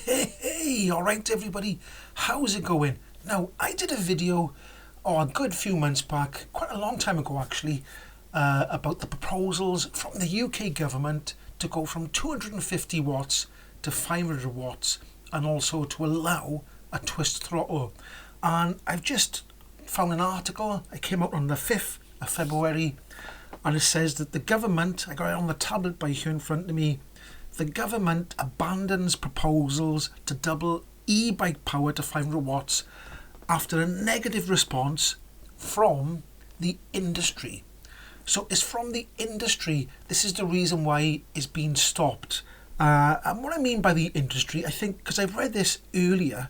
Hey, alright everybody, how's it going? Now, I did a video a good few months back, quite a long time ago actually, about the proposals from the UK government to go from 250 watts to 500 watts and also to allow a twist throttle. And I've just found an article, it came out on the 5th of February, and it says that the government, I got it on the tablet by here in front of me, the government abandons proposals to double e-bike power to 500 watts after a negative response from the industry. So it's from the industry. This is the reason why it's been stopped. And what I mean by the industry, I think, because I've read this earlier,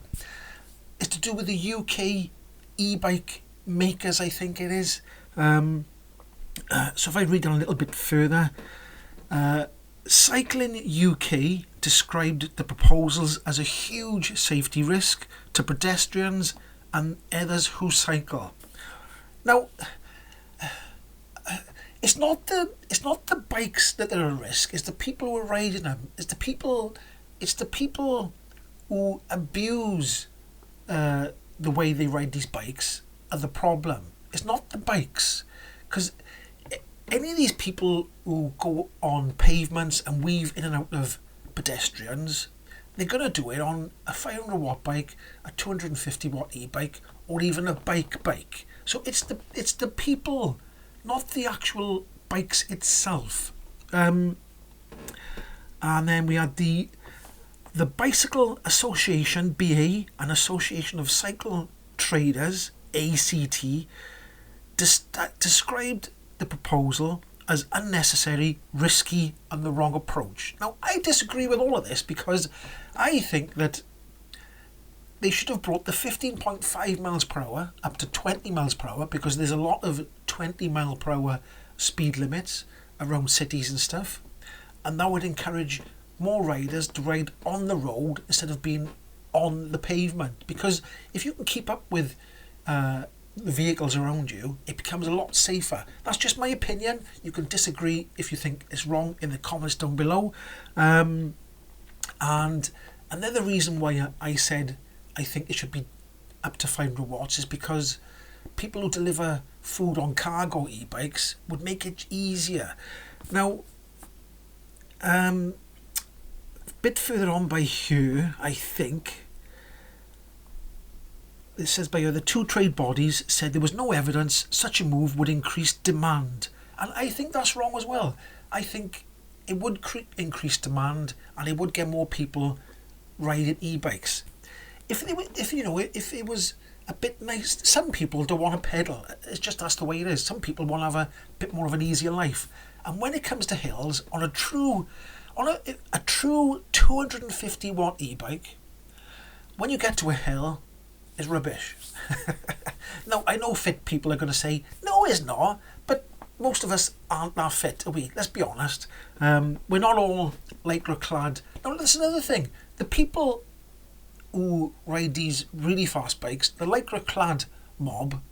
is to do with the UK e-bike makers, I think it is. So if I read on a little bit further, Cycling UK described the proposals as a huge safety risk to pedestrians and others who cycle. Now, it's not the bikes that are at risk. It's the people who are riding them. It's the people who abuse the way they ride these bikes are the problem. It's not the bikes, because any of these people who go on pavements and weave in and out of pedestrians, they're going to do it on a 500 watt bike, a 250 watt e-bike, or even a bike. So it's the people, not the actual bikes itself. And then we had the Bicycle Association, BA, and Association of Cycle Traders, ACT, described the proposal as unnecessary, risky, and the wrong approach. Now, I disagree with all of this because I think that they should have brought the 15.5 miles per hour up to 20 miles per hour, because there's a lot of 20 mile per hour speed limits around cities and stuff, and that would encourage more riders to ride on the road instead of being on the pavement. Because if you can keep up with the vehicles around you, it becomes a lot safer. That's just my opinion. You can disagree if you think it's wrong in the comments down below. And another reason why I said I think it should be up to 500 watts is because people who deliver food on cargo e-bikes would make it easier. Now, a bit further on by here, I think, it says by here, the two trade bodies said there was no evidence such a move would increase demand. And I think that's wrong as well. I think it would increase demand and it would get more people riding e-bikes. If it was a bit nice, some people don't want to pedal. It's just that's the way it is. Some people want to have a bit more of an easier life. And when it comes to hills, on a true 250 watt e-bike, when you get to a hill, it's rubbish. Now, I know fit people are going to say, no, it's not, but most of us aren't that fit, are we? Let's be honest. We're not all lycra clad. Now, that's another thing. The people who ride these really fast bikes, the lycra clad mob,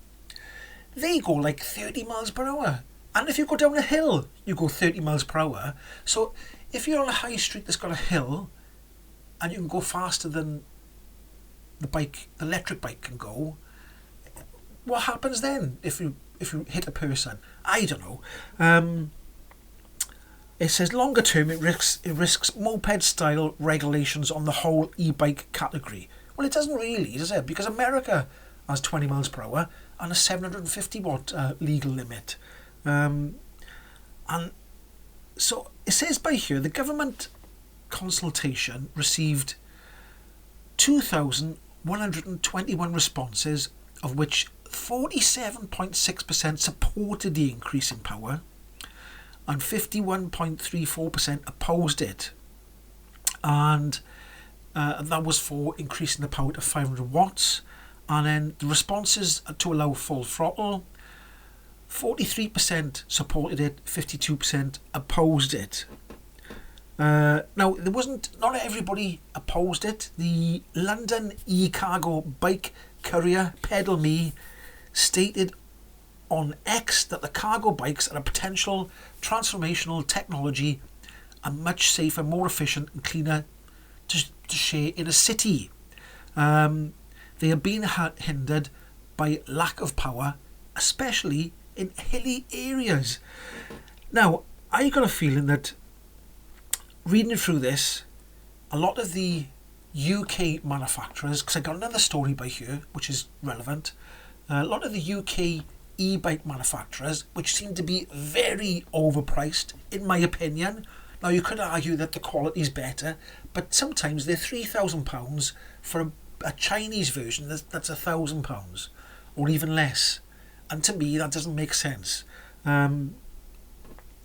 they go like 30 miles per hour. And if you go down a hill, you go 30 miles per hour. So if you're on a high street that's got a hill and you can go faster than the electric bike can go, what happens then if you hit a person? I don't know. It says longer term it risks moped style regulations on the whole e-bike category. Well, it doesn't really, does it? Because America has 20 miles per hour and a 750 watt legal limit. And so it says by here, the government consultation received 2,121 responses, of which 47.6% supported the increase in power and 51.34% opposed it. And that was for increasing the power to 500 watts. And then the responses to allow full throttle, 43% supported it, 52% opposed it. Now, not everybody opposed it. The London e-cargo bike courier Pedal Me stated on X that the cargo bikes are a potential transformational technology and much safer, more efficient and cleaner to share in a city. They are being hindered by lack of power, especially in hilly areas. Now, I got a feeling that reading through this, a lot of the UK manufacturers, because I got another story by here which is relevant, a lot of the UK e-bike manufacturers, which seem to be very overpriced in my opinion. Now you could argue that the quality is better, but sometimes they're £3,000 for a Chinese version that's £1,000 or even less, and to me that doesn't make sense.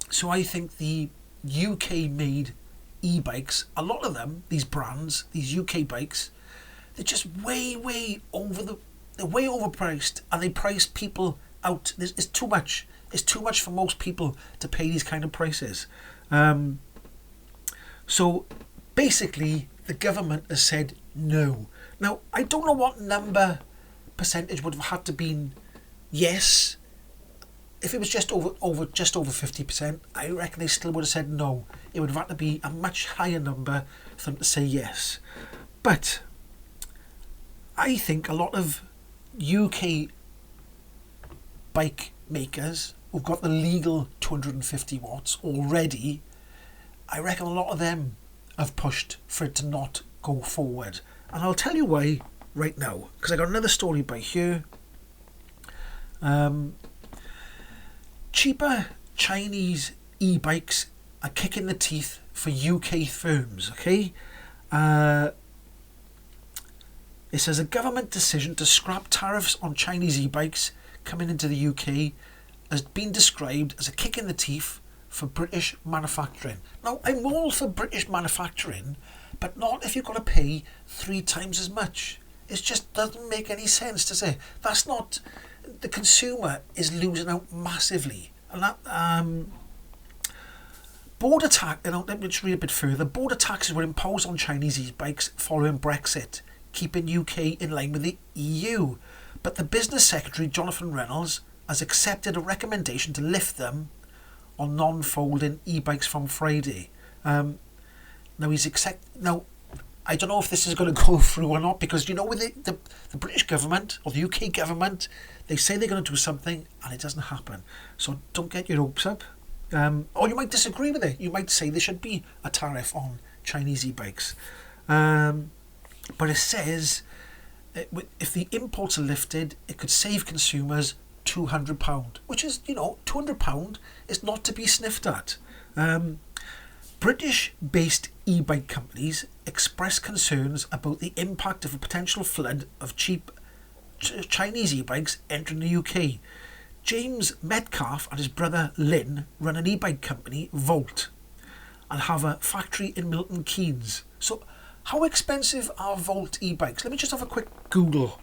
So I think the UK made e-bikes, a lot of them, these brands, these UK bikes, they're just way they're way overpriced, and they price people out. It's too much. It's too much for most people to pay these kind of prices. So basically the government has said no. Now I don't know what percentage would have had to been yes. If it was just over 50%, I reckon they still would have said no. It would have had to be a much higher number for them to say yes. But I think a lot of UK bike makers who've got the legal 250 watts already, I reckon a lot of them have pushed for it to not go forward. And I'll tell you why right now, because I got another story by here. Cheaper Chinese e-bikes are kicking the teeth for UK firms, okay? It says a government decision to scrap tariffs on Chinese e-bikes coming into the UK has been described as a kick in the teeth for British manufacturing. Now, I'm all for British manufacturing, but not if you've got to pay 3 times as much. It just doesn't make any sense to say. That's not... The consumer is losing out massively. And that... border tax... Let me just read a bit further. Border taxes were imposed on Chinese e-bikes following Brexit, keeping UK in line with the EU. But the Business Secretary, Jonathan Reynolds, has accepted a recommendation to lift them on non-folding e-bikes from Friday. Now, I don't know if this is going to go through or not, because, you know, with the British government or the UK government, they say they're going to do something and it doesn't happen. So don't get your hopes up. Or you might disagree with it. You might say there should be a tariff on Chinese e-bikes. But it says if the imports are lifted, it could save consumers £200, which is, you know, £200 is not to be sniffed at. British-based e-bike companies express concerns about the impact of a potential flood of cheap Chinese e-bikes entering the UK. James Metcalf and his brother Lynn run an e-bike company, Volt, and have a factory in Milton Keynes. So how expensive are Volt e-bikes? Let me just have a quick Google.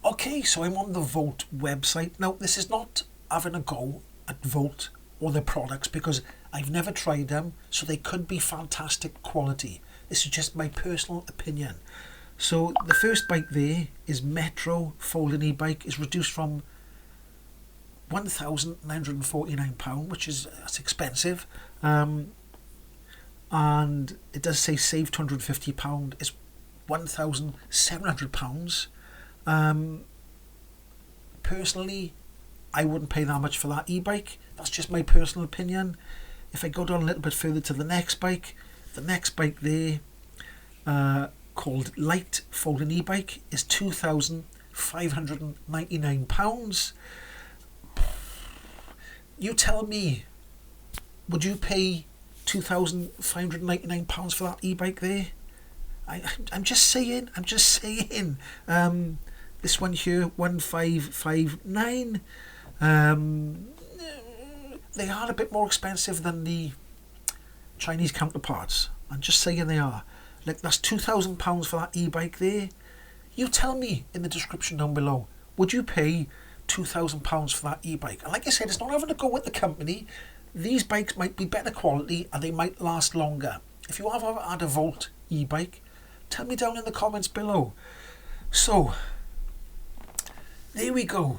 Okay, so I'm on the Volt website. Now, this is not having a go at Volt or their products, because I've never tried them, so they could be fantastic quality. This is just my personal opinion. So the first bike there is Metro folding e-bike, is reduced from £1,949, which is that's expensive. And it does say save £250. It's £1,700. Personally, I wouldn't pay that much for that e-bike. That's just my personal opinion. If I go down a little bit further to the next bike there, called Light Folding e-bike, is £2,599. You tell me, would you pay £2,599 for that e-bike there? I'm just saying. This one here, 1,559. They are a bit more expensive than the Chinese counterparts. I'm just saying they are. Like, that's £2,000 for that e-bike there. You tell me in the description down below, would you pay £2,000 for that e-bike? And like I said, it's not having to go with the company. These bikes might be better quality and they might last longer. If you have ever had a Volt e-bike, tell me down in the comments below. So, there we go.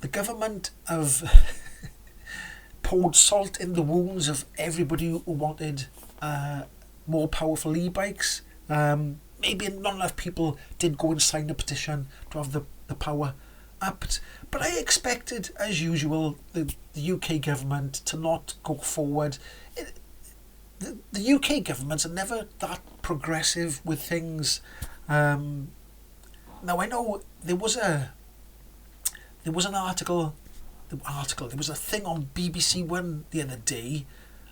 The government have poured salt in the wounds of everybody who wanted more powerful e-bikes. Maybe not enough people did go and sign a petition to have the power upped. But I expected, as usual, the UK government to not go forward. The UK governments are never that progressive with things. Now I know there was an article, there was a thing on BBC One the other day,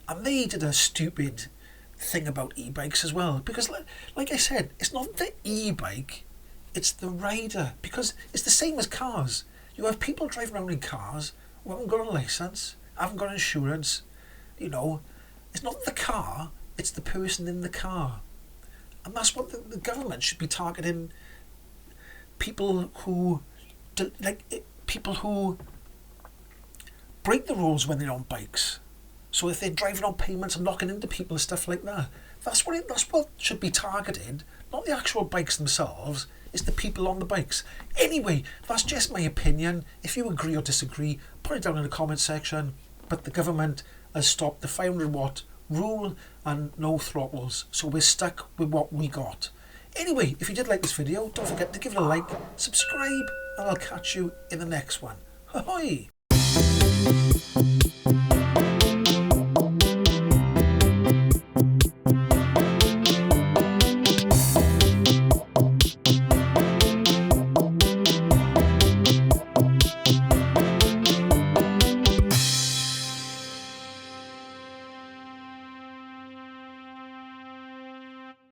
and they did a stupid thing about e-bikes as well, because like I said, it's not the e-bike, it's the rider, because it's the same as cars. You have people driving around in cars who haven't got a licence, haven't got insurance, you know. It's not the car, it's the person in the car. And that's what the government should be targeting. People who break the rules when they're on bikes. So if they're driving on pavements and knocking into people and stuff like that, that's what should be targeted, not the actual bikes themselves. It's the people on the bikes. Anyway, that's just my opinion. If you agree or disagree, put it down in the comment section. But the government has stopped the 500 watt rule and no throttles, so we're stuck with what we got. Anyway, if you did like this video, don't forget to give it a like, subscribe, and I'll catch you in the next one. Ahoy!